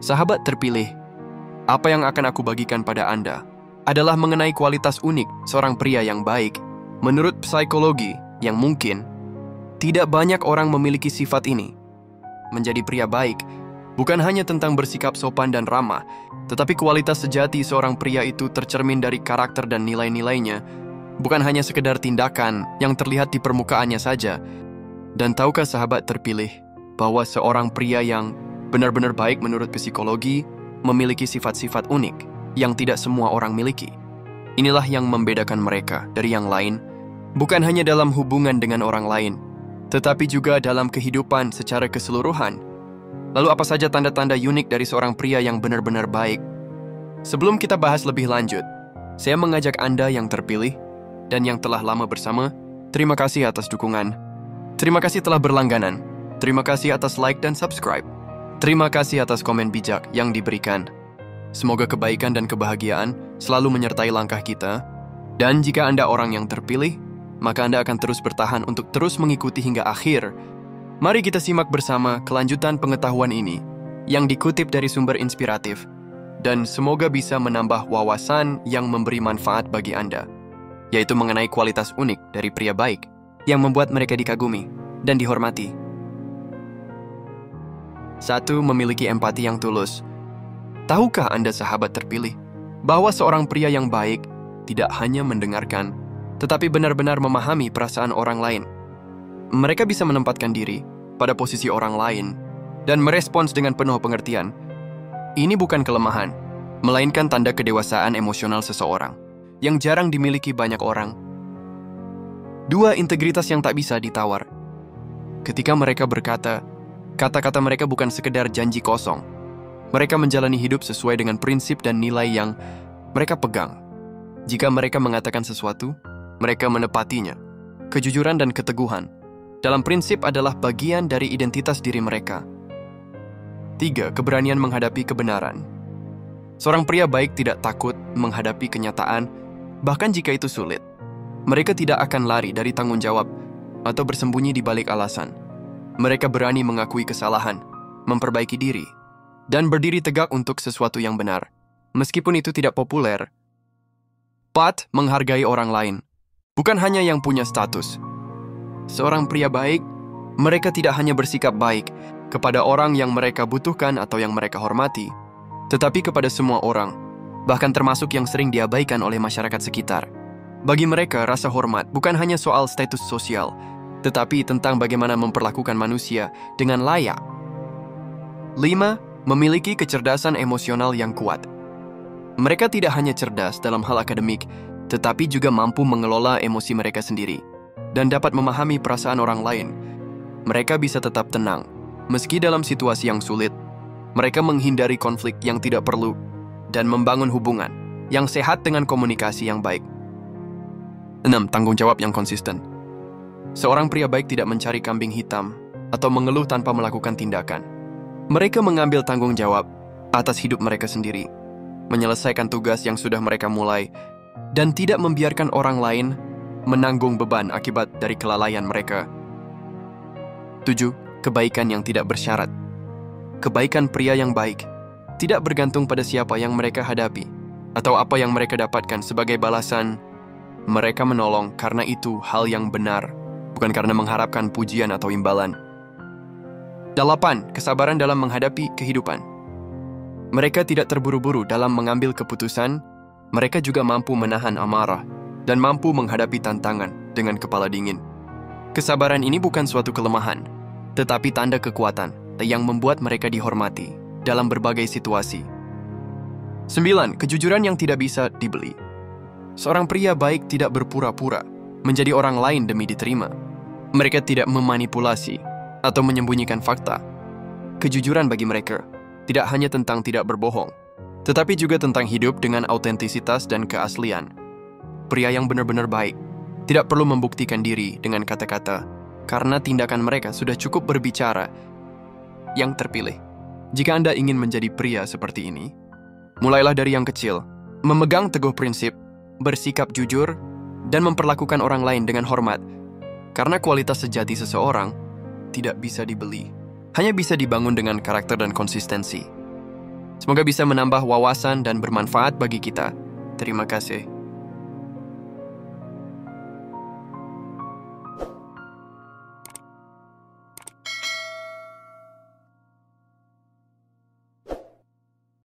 Sahabat terpilih, apa yang akan aku bagikan pada Anda adalah mengenai kualitas unik seorang pria yang baik. Menurut psikologi, yang mungkin tidak banyak orang memiliki sifat ini. Menjadi pria baik bukan hanya tentang bersikap sopan dan ramah, tetapi kualitas sejati seorang pria itu tercermin dari karakter dan nilai-nilainya, bukan hanya sekedar tindakan yang terlihat di permukaannya saja. Dan tahukah sahabat terpilih, bahwa seorang pria yang benar-benar baik menurut psikologi memiliki sifat-sifat unik yang tidak semua orang miliki. Inilah yang membedakan mereka dari yang lain, bukan hanya dalam hubungan dengan orang lain, tetapi juga dalam kehidupan secara keseluruhan. Lalu apa saja tanda-tanda unik dari seorang pria yang benar-benar baik? Sebelum kita bahas lebih lanjut, saya mengajak Anda yang terpilih dan yang telah lama bersama, terima kasih atas dukungan. Terima kasih telah berlangganan. Terima kasih atas like dan subscribe. Terima kasih atas komen bijak yang diberikan. Semoga kebaikan dan kebahagiaan selalu menyertai langkah kita. Dan jika Anda orang yang terpilih, maka Anda akan terus bertahan untuk terus mengikuti hingga akhir. Mari kita simak bersama kelanjutan pengetahuan ini yang dikutip dari sumber inspiratif dan semoga bisa menambah wawasan yang memberi manfaat bagi Anda, yaitu mengenai kualitas unik dari pria baik yang membuat mereka dikagumi dan dihormati. 1. Memiliki empati yang tulus. Tahukah Anda sahabat terpilih, bahwa seorang pria yang baik tidak hanya mendengarkan, tetapi benar-benar memahami perasaan orang lain. Mereka bisa menempatkan diri pada posisi orang lain dan merespons dengan penuh pengertian. Ini bukan kelemahan, melainkan tanda kedewasaan emosional seseorang yang jarang dimiliki banyak orang. 2. Integritas yang tak bisa ditawar. Ketika mereka berkata, kata-kata mereka bukan sekedar janji kosong. Mereka menjalani hidup sesuai dengan prinsip dan nilai yang mereka pegang. Jika mereka mengatakan sesuatu, mereka menepatinya. Kejujuran dan keteguhan dalam prinsip adalah bagian dari identitas diri mereka. 3. Keberanian menghadapi kebenaran. Seorang pria baik tidak takut menghadapi kenyataan, bahkan jika itu sulit. Mereka tidak akan lari dari tanggung jawab atau bersembunyi di balik alasan. Mereka berani mengakui kesalahan, memperbaiki diri, dan berdiri tegak untuk sesuatu yang benar, meskipun itu tidak populer. 4. Menghargai orang lain, bukan hanya yang punya status. Seorang pria baik, mereka tidak hanya bersikap baik kepada orang yang mereka butuhkan atau yang mereka hormati, tetapi kepada semua orang, bahkan termasuk yang sering diabaikan oleh masyarakat sekitar. Bagi mereka, rasa hormat bukan hanya soal status sosial, tetapi tentang bagaimana memperlakukan manusia dengan layak. 5. Memiliki kecerdasan emosional yang kuat. Mereka tidak hanya cerdas dalam hal akademik, tetapi juga mampu mengelola emosi mereka sendiri dan dapat memahami perasaan orang lain. Mereka bisa tetap tenang, meski dalam situasi yang sulit. Mereka menghindari konflik yang tidak perlu dan membangun hubungan yang sehat dengan komunikasi yang baik. 6. Tanggung jawab yang konsisten. Seorang pria baik tidak mencari kambing hitam atau mengeluh tanpa melakukan tindakan. Mereka mengambil tanggung jawab atas hidup mereka sendiri, menyelesaikan tugas yang sudah mereka mulai, dan tidak membiarkan orang lain menanggung beban akibat dari kelalaian mereka. 7. Kebaikan yang tidak bersyarat. Kebaikan pria yang baik tidak bergantung pada siapa yang mereka hadapi atau apa yang mereka dapatkan sebagai balasan. Mereka menolong karena itu hal yang benar, bukan karena mengharapkan pujian atau imbalan. 8. Kesabaran dalam menghadapi kehidupan. Mereka tidak terburu-buru dalam mengambil keputusan. Mereka juga mampu menahan amarah dan mampu menghadapi tantangan dengan kepala dingin. Kesabaran ini bukan suatu kelemahan, tetapi tanda kekuatan yang membuat mereka dihormati dalam berbagai situasi. 9. Kejujuran yang tidak bisa dibeli. Seorang pria baik tidak berpura-pura menjadi orang lain demi diterima. Mereka tidak memanipulasi atau menyembunyikan fakta. Kejujuran bagi mereka tidak hanya tentang tidak berbohong, tetapi juga tentang hidup dengan autentisitas dan keaslian. Pria yang benar-benar baik tidak perlu membuktikan diri dengan kata-kata, karena tindakan mereka sudah cukup berbicara. Yang terpilih, jika Anda ingin menjadi pria seperti ini, mulailah dari yang kecil, memegang teguh prinsip, bersikap jujur, dan memperlakukan orang lain dengan hormat. Karena kualitas sejati seseorang tidak bisa dibeli, hanya bisa dibangun dengan karakter dan konsistensi. Semoga bisa menambah wawasan dan bermanfaat bagi kita. Terima kasih.